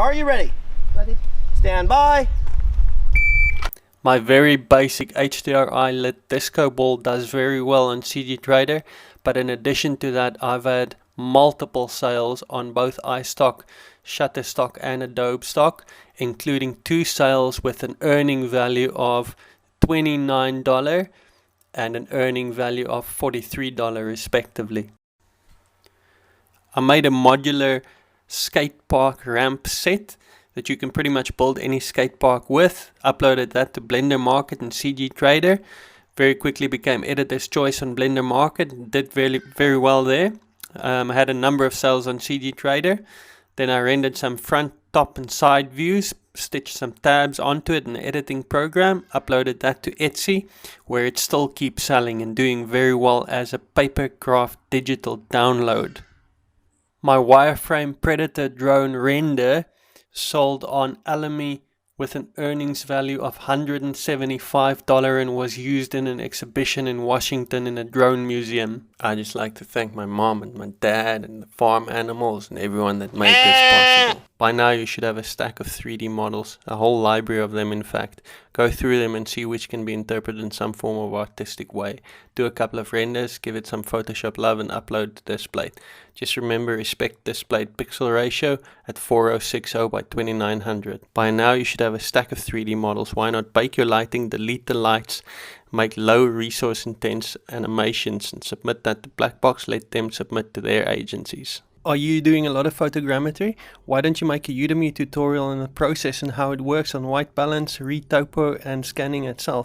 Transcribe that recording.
Are you ready? Ready? Stand by. My very basic HDRI lit disco ball does very well on CGtrader, but in addition to that, I've had multiple sales on both Istoc, Shutterstock and Adobe stock, including 2 sales with an earning value of $29 and an earning value of $43 respectively. I made a modular skate park ramp set that you can pretty much build any skate park with. Uploaded that to Blender Market and CGtrader. Very quickly became editor's choice on Blender Market. Did very well there. I had a number of sales on CGtrader. Then I rendered some front, top and side views, stitched some tabs onto it in the editing program, uploaded that to Etsy, where it still keeps selling and doing very well as a papercraft digital download. My wireframe Predator drone render sold on Alamy with an earnings value of $175 and was used in an exhibition in Washington in a drone museum. I just like to thank my mom and my dad and the farm animals and everyone that made this possible. By now you should have a stack of 3D models, a whole library of them in fact. Go through them and see which can be interpreted in some form of artistic way. Do a couple of renders, give it some Photoshop love and upload to Displate. Just remember, respect Displate pixel ratio at 4060 by 2900. By now you should have a stack of 3D models. Why not bake your lighting, delete the lights, make low resource intense animations and submit that to Blackbox, let them submit to their agencies. Are you doing a lot of photogrammetry? Why don't you make a Udemy tutorial on the process and how it works on white balance, retopo and scanning itself?